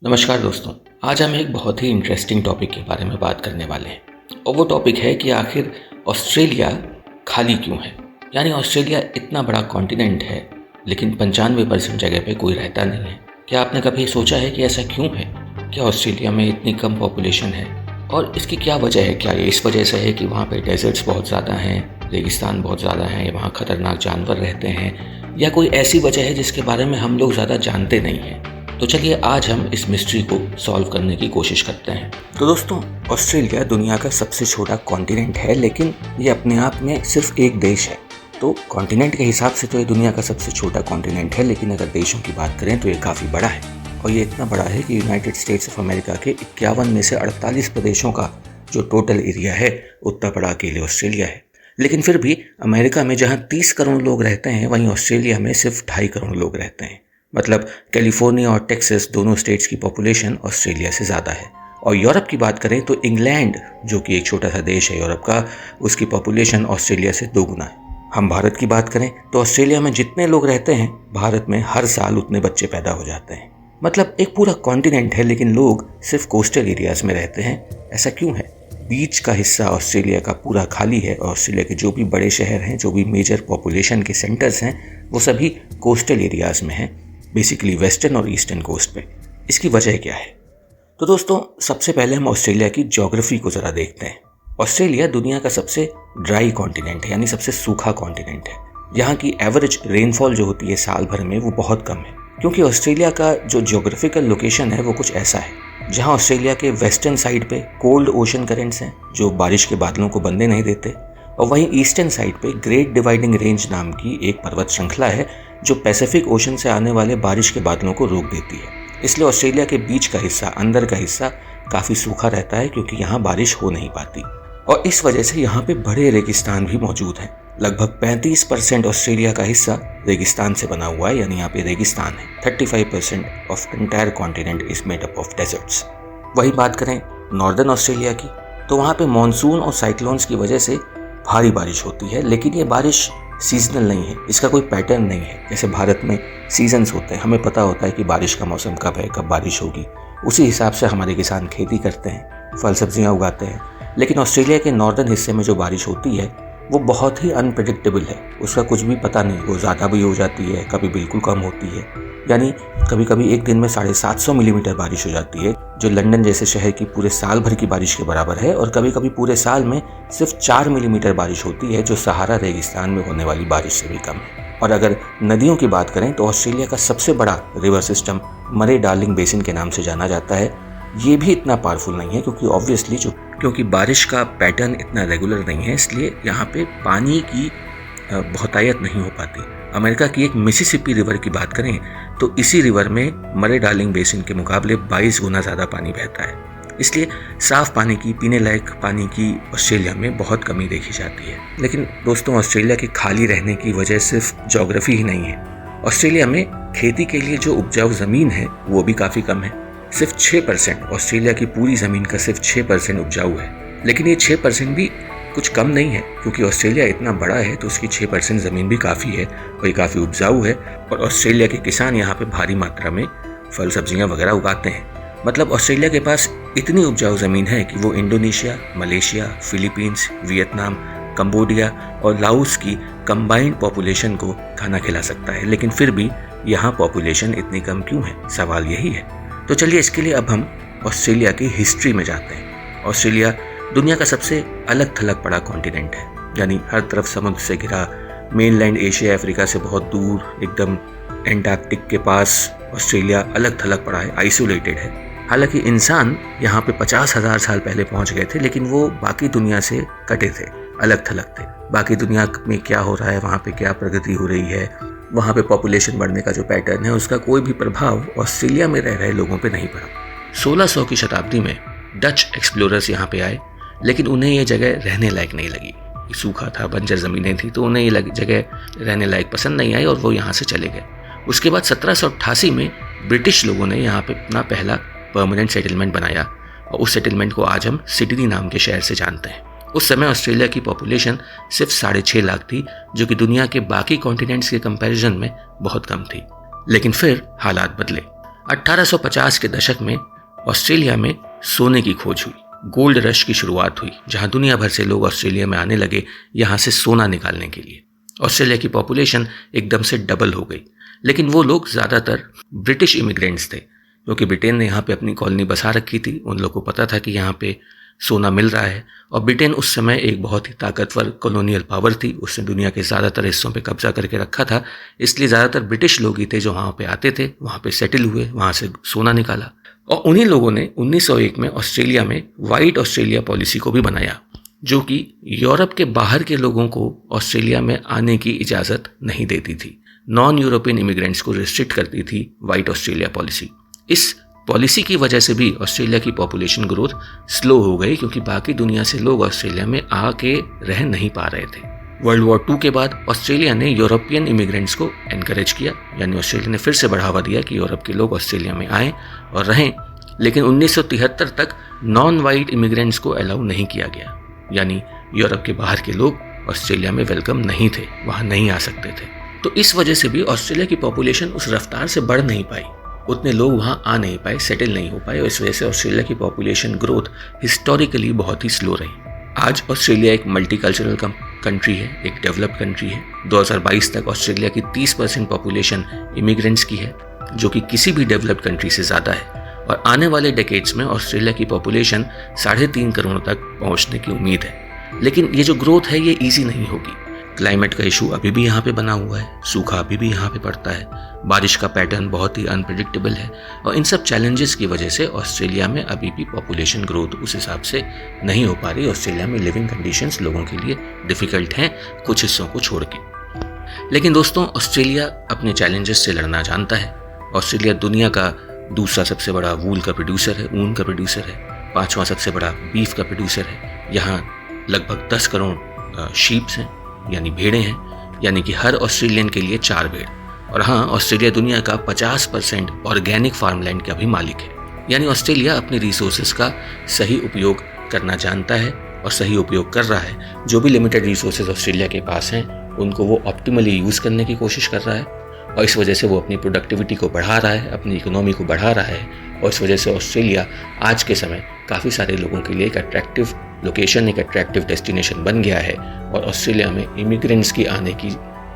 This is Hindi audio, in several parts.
नमस्कार दोस्तों। आज हम एक बहुत ही इंटरेस्टिंग टॉपिक के बारे में बात करने वाले हैं और वो टॉपिक है कि आखिर ऑस्ट्रेलिया खाली क्यों है। यानी ऑस्ट्रेलिया इतना बड़ा कॉन्टिनेंट है लेकिन 95% जगह पे कोई रहता नहीं है। क्या आपने कभी सोचा है कि ऐसा क्यों है? क्या ऑस्ट्रेलिया में इतनी कम पॉपुलेशन है और इसकी क्या वजह है? क्या ये इस वजह से है कि वहाँ पे डेजर्ट्स बहुत ज़्यादा हैं, रेगिस्तान बहुत ज़्यादा हैं, वहाँ खतरनाक जानवर रहते हैं, या कोई ऐसी वजह है जिसके बारे में हम लोग ज़्यादा जानते नहीं हैं? तो चलिए आज हम इस मिस्ट्री को सॉल्व करने की कोशिश करते हैं। तो दोस्तों, ऑस्ट्रेलिया दुनिया का सबसे छोटा कॉन्टिनेंट है, लेकिन ये अपने आप में सिर्फ एक देश है। तो कॉन्टिनेंट के हिसाब से तो ये दुनिया का सबसे छोटा कॉन्टिनेंट है, लेकिन अगर देशों की बात करें तो ये काफ़ी बड़ा है। और ये इतना बड़ा है कि यूनाइटेड स्टेट्स ऑफ अमेरिका के 51 में से 48 प्रदेशों का जो टोटल एरिया है उतना बड़ा अकेले ऑस्ट्रेलिया है। लेकिन फिर भी अमेरिका में जहाँ 30 करोड़ लोग रहते हैं, वहीं ऑस्ट्रेलिया में सिर्फ 2.5 करोड़ लोग रहते हैं। मतलब कैलिफोर्निया और टेक्सास दोनों स्टेट्स की पॉपुलेशन ऑस्ट्रेलिया से ज़्यादा है। और यूरोप की बात करें तो इंग्लैंड, जो कि एक छोटा सा देश है यूरोप का, उसकी पॉपुलेशन ऑस्ट्रेलिया से 2 गुना है। हम भारत की बात करें तो ऑस्ट्रेलिया में जितने लोग रहते हैं, भारत में हर साल उतने बच्चे पैदा हो जाते हैं। मतलब एक पूरा कॉन्टिनेंट है लेकिन लोग सिर्फ कोस्टल एरियाज में रहते हैं। ऐसा क्यों है? बीच का हिस्सा ऑस्ट्रेलिया का पूरा खाली है और ऑस्ट्रेलिया के जो भी बड़े शहर हैं, जो भी मेजर पॉपुलेशन के सेंटर्स हैं, वो सभी कोस्टल एरियाज में हैं, बेसिकली वेस्टर्न और ईस्टर्न कोस्ट पे। इसकी वजह क्या है? तो दोस्तों, सबसे पहले हम ऑस्ट्रेलिया की ज्योग्राफी को ज़रा देखते हैं। ऑस्ट्रेलिया दुनिया का सबसे ड्राई कॉन्टिनेंट है, यानी सबसे सूखा कॉन्टिनेंट है। यहाँ की एवरेज रेनफॉल जो होती है साल भर में, वो बहुत कम है, क्योंकि ऑस्ट्रेलिया का जो ज्योग्राफिकल लोकेशन है वो कुछ ऐसा है जहाँ ऑस्ट्रेलिया के वेस्टर्न साइड पे कोल्ड ओशन करेंट्स हैं जो बारिश के बादलों को बनने नहीं देते, और वहीं ईस्टर्न साइड पे ग्रेट डिवाइडिंग रेंज नाम की एक पर्वत श्रृंखला है जो पैसिफिक ओशन से आने वाले बारिश के बादलों को रोक देती है। इसलिए ऑस्ट्रेलिया के बीच का हिस्सा, अंदर का हिस्सा काफ़ी सूखा रहता है, क्योंकि यहाँ बारिश हो नहीं पाती। और इस वजह से यहाँ पे बड़े रेगिस्तान भी मौजूद हैं। लगभग 35% ऑस्ट्रेलिया का हिस्सा रेगिस्तान से बना हुआ है, यानी यहाँ पे रेगिस्तान है। 35% of entire continent is made up of desserts. वही बात करें नॉर्दर्न ऑस्ट्रेलिया की, तो वहाँ पे मानसून और साइक्लोन्स की वजह से भारी बारिश होती है, लेकिन ये बारिश सीजनल नहीं है, इसका कोई पैटर्न नहीं है। जैसे भारत में सीजन्स होते हैं, हमें पता होता है कि बारिश का मौसम कब है, कब बारिश होगी, उसी हिसाब से हमारे किसान खेती करते हैं, फल सब्जियां उगाते हैं। लेकिन ऑस्ट्रेलिया के नॉर्दर्न हिस्से में जो बारिश होती है वो बहुत ही अनप्रेडिक्टेबल है, उसका कुछ भी पता नहीं, वो ज़्यादा भी हो जाती है, कभी बिल्कुल कम होती है। यानी कभी कभी एक दिन में 750 मिलीमीटर बारिश हो जाती है, जो लंदन जैसे शहर की पूरे साल भर की बारिश के बराबर है। और कभी कभी पूरे साल में सिर्फ 4 मिलीमीटर बारिश होती है, जो सहारा रेगिस्तान में होने वाली बारिश से भी कम है। और अगर नदियों की बात करें तो ऑस्ट्रेलिया का सबसे बड़ा रिवर सिस्टम मरे डार्लिंग बेसिन के नाम से जाना जाता है। ये भी इतना पावरफुल नहीं है, क्योंकि ऑब्वियसली क्योंकि बारिश का पैटर्न इतना रेगुलर नहीं है, इसलिए यहाँ पे पानी की बहुतायत नहीं हो पाती। अमेरिका की एक मिसिसिपी रिवर की बात करें तो इसी रिवर में मरे डार्लिंग बेसिन के मुकाबले 22 गुना ज़्यादा पानी बहता है। इसलिए साफ पानी की, पीने लायक पानी की ऑस्ट्रेलिया में बहुत कमी देखी जाती है। लेकिन दोस्तों, ऑस्ट्रेलिया के खाली रहने की वजह सिर्फ ज्योग्राफी ही नहीं है। ऑस्ट्रेलिया में खेती के लिए जो उपजाऊ ज़मीन है वो भी काफ़ी कम है। सिर्फ 6%, ऑस्ट्रेलिया की पूरी ज़मीन का सिर्फ 6% उपजाऊ है। लेकिन ये 6% भी कुछ कम नहीं है, क्योंकि ऑस्ट्रेलिया इतना बड़ा है तो उसकी 6% ज़मीन भी काफ़ी है और ये काफ़ी उपजाऊ है। और ऑस्ट्रेलिया के किसान यहाँ पे भारी मात्रा में फल सब्जियाँ वगैरह उगाते हैं। मतलब ऑस्ट्रेलिया के पास इतनी उपजाऊ ज़मीन है कि वो Indonesia, Malaysia, Philippines, Vietnam, Cambodia और लाओस की कंबाइंड पॉपुलेशन को खाना खिला सकता है। लेकिन फिर भी यहाँ पॉपुलेशन इतनी कम क्यों है? सवाल यही है। तो चलिए इसके लिए अब हम ऑस्ट्रेलिया की हिस्ट्री में जाते हैं। ऑस्ट्रेलिया दुनिया का सबसे अलग थलग पड़ा कॉन्टिनेंट है, यानी हर तरफ समुद्र से घिरा, मेनलैंड एशिया अफ्रीका से बहुत दूर, एकदम एंटार्कटिक के पास ऑस्ट्रेलिया अलग थलग पड़ा है, आइसोलेटेड है। हालांकि इंसान यहाँ पे 50,000 साल पहले पहुँच गए थे, लेकिन वो बाकी दुनिया से कटे थे, अलग थलग थे। बाकी दुनिया में क्या हो रहा है, वहाँ पे क्या प्रगति हो रही है, वहाँ पे पॉपुलेशन बढ़ने का जो पैटर्न है, उसका कोई भी प्रभाव ऑस्ट्रेलिया में रह रहे लोगों पे नहीं पड़ा। 1600 की शताब्दी में डच एक्सप्लोरर्स यहाँ पे आए, लेकिन उन्हें ये जगह रहने लायक नहीं लगी। सूखा था, बंजर ज़मीनें थी, तो उन्हें ये जगह रहने लायक पसंद नहीं आई और वो यहाँ से चले गए। उसके बाद 1788 में ब्रिटिश लोगों ने यहाँ पे अपना पहला परमानेंट सेटलमेंट बनाया, और उस सेटलमेंट को आज हम सिडनी नाम के शहर से जानते हैं। उस समय ऑस्ट्रेलिया की पॉपुलेशन सिर्फ 6.5 लाख थी, जो कि दुनिया के बाकी कॉन्टिनेंट्स के कंपैरिजन में बहुत कम थी। लेकिन फिर हालात बदले। 1850 के दशक में ऑस्ट्रेलिया में सोने की खोज हुई, गोल्ड रश की शुरुआत हुई, जहां दुनिया भर से लोग ऑस्ट्रेलिया में आने लगे यहाँ से सोना निकालने के लिए। ऑस्ट्रेलिया की पॉपुलेशन एकदम से डबल हो गई, लेकिन वो लोग ज़्यादातर ब्रिटिश इमिग्रेंट्स थे, क्योंकि ब्रिटेन ने यहाँ पे अपनी कॉलोनी बसा रखी थी। उन लोगों को पता था कि यहाँ पे सोना मिल रहा है, और ब्रिटेन उस समय एक बहुत ही ताकतवर कॉलोनियल पावर थी। उसने दुनिया के ज़्यादातर हिस्सों पे कब्जा करके रखा था, इसलिए ज़्यादातर ब्रिटिश लोग ही थे जो वहाँ पे आते थे, वहाँ पे सेटल हुए, वहाँ से सोना निकाला। और उन्हीं लोगों ने 1901 में ऑस्ट्रेलिया में वाइट ऑस्ट्रेलिया पॉलिसी को भी बनाया, जो कि यूरोप के बाहर के लोगों को ऑस्ट्रेलिया में आने की इजाज़त नहीं देती थी। नॉन यूरोपियन इमिग्रेंट्स को रिस्ट्रिक्ट करती थी वाइट ऑस्ट्रेलिया पॉलिसी। इस पॉलिसी की वजह से भी ऑस्ट्रेलिया की पॉपुलेशन ग्रोथ स्लो हो गई, क्योंकि बाकी दुनिया से लोग ऑस्ट्रेलिया में आके रह नहीं पा रहे थे। वर्ल्ड वॉर 2 के बाद ऑस्ट्रेलिया ने यूरोपियन इमिग्रेंट्स को एनकरेज किया, यानी ऑस्ट्रेलिया ने फिर से बढ़ावा दिया कि यूरोप के लोग ऑस्ट्रेलिया में आएँ और रहें। लेकिन 1973 तक नॉन वाइट इमिग्रेंट्स को अलाउ नहीं किया गया, यानी यूरोप के बाहर के लोग ऑस्ट्रेलिया में वेलकम नहीं थे, वहाँ नहीं आ सकते थे। तो इस वजह से भी ऑस्ट्रेलिया की पॉपुलेशन उस रफ्तार से बढ़ नहीं पाई, उतने लोग वहाँ आ नहीं पाए, सेटल नहीं हो पाए, और इस वजह से ऑस्ट्रेलिया की पॉपुलेशन ग्रोथ हिस्टोरिकली बहुत ही स्लो रही। आज ऑस्ट्रेलिया एक मल्टीकल्चरल कंट्री है, एक डेवलप्ड कंट्री है। 2022 तक ऑस्ट्रेलिया की 30% पॉपुलेशन इमिग्रेंट्स की है, जो कि किसी भी डेवलप्ड कंट्री से ज़्यादा है। और आने वाले डेकेड्स में ऑस्ट्रेलिया की पॉपुलेशन 3.5 करोड़ तक पहुँचने की उम्मीद है। लेकिन ये जो ग्रोथ है ये ईजी नहीं होगी। क्लाइमेट का इशू अभी भी यहाँ पे बना हुआ है, सूखा अभी भी यहाँ पे पड़ता है, बारिश का पैटर्न बहुत ही अनप्रेडिक्टेबल है, और इन सब चैलेंजेस की वजह से ऑस्ट्रेलिया में अभी भी पॉपुलेशन ग्रोथ उस हिसाब से नहीं हो पा रही। ऑस्ट्रेलिया में लिविंग कंडीशंस लोगों के लिए डिफ़िकल्ट हैं, कुछ हिस्सों को छोड़ के। लेकिन दोस्तों, ऑस्ट्रेलिया अपने चैलेंजेस से लड़ना जानता है। ऑस्ट्रेलिया दुनिया का दूसरा सबसे बड़ा वूल का प्रोड्यूसर है, ऊन का प्रोड्यूसर है, 5वां सबसे बड़ा बीफ का प्रोड्यूसर है। यहाँ लगभग 10 करोड़ शीप्स हैं, यानी भेड़ें हैं, यानी कि हर ऑस्ट्रेलियन के लिए 4 भेड़। और हाँ, ऑस्ट्रेलिया दुनिया का 50% ऑर्गेनिक फार्मलैंड का भी मालिक है। यानी ऑस्ट्रेलिया अपने रिसोर्सेज का सही उपयोग करना जानता है और सही उपयोग कर रहा है। जो भी लिमिटेड रिसोर्सेज ऑस्ट्रेलिया के पास हैं, उनको वो ऑप्टिमली यूज़ करने की कोशिश कर रहा है, और इस वजह से वो अपनी प्रोडक्टिविटी को बढ़ा रहा है, अपनी इकोनॉमी को बढ़ा रहा है। और इस वजह से ऑस्ट्रेलिया आज के समय काफ़ी सारे लोगों के लिए एक अट्रैक्टिव लोकेशन, एक अट्रैक्टिव डेस्टिनेशन बन गया है। और ऑस्ट्रेलिया में इमिग्रेंट्स की आने की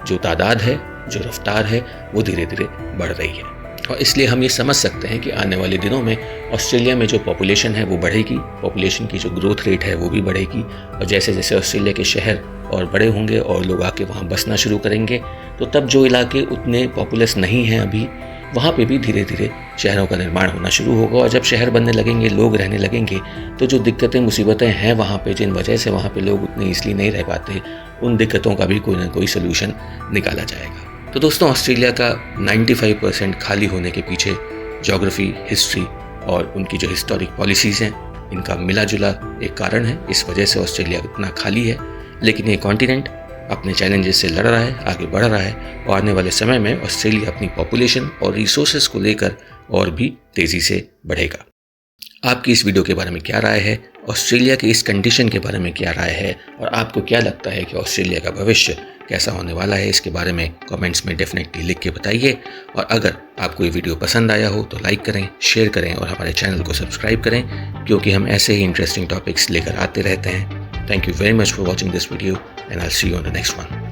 जो तादाद है, जो रफ्तार है, वो धीरे धीरे बढ़ रही है। और इसलिए हम ये समझ सकते हैं कि आने वाले दिनों में ऑस्ट्रेलिया में जो पॉपुलेशन है वो बढ़ेगी, पॉपुलेशन की जो ग्रोथ रेट है वो भी बढ़ेगी। और जैसे जैसे ऑस्ट्रेलिया के शहर और बड़े होंगे और लोग आके वहाँ बसना शुरू करेंगे, तो तब जो इलाके उतने पॉपुलस नहीं हैं अभी, वहाँ पे भी धीरे धीरे शहरों का निर्माण होना शुरू होगा। और जब शहर बनने लगेंगे, लोग रहने लगेंगे, तो जो दिक्कतें मुसीबतें हैं वहाँ पे, जिन वजह से वहाँ पे लोग उतने ईजिली नहीं रह पाते, उन दिक्कतों का भी कोई ना कोई सोल्यूशन निकाला जाएगा। तो दोस्तों, ऑस्ट्रेलिया का 95% खाली होने के पीछे ज्योग्राफी, हिस्ट्री और उनकी जो हिस्टोरिक पॉलिसीज़ हैं, इनका मिला जुला एक कारण है। इस वजह से ऑस्ट्रेलिया इतना खाली है। लेकिन ये कॉन्टिनेंट अपने चैलेंजेस से लड़ रहा है, आगे बढ़ रहा है, और आने वाले समय में ऑस्ट्रेलिया अपनी पॉपुलेशन और रिसोर्सेज को लेकर और भी तेज़ी से बढ़ेगा। आपकी इस वीडियो के बारे में क्या राय है? ऑस्ट्रेलिया की इस कंडीशन के बारे में क्या राय है? और आपको क्या लगता है कि ऑस्ट्रेलिया का भविष्य कैसा होने वाला है? इसके बारे में कमेंट्स में डेफिनेटली लिख के बताइए। और अगर आपको ये वीडियो पसंद आया हो तो लाइक करें, शेयर करें और हमारे चैनल को सब्सक्राइब करें, क्योंकि हम ऐसे ही इंटरेस्टिंग टॉपिक्स लेकर आते रहते हैं। Thank you very much for watching this video, and I'll see you on the next one.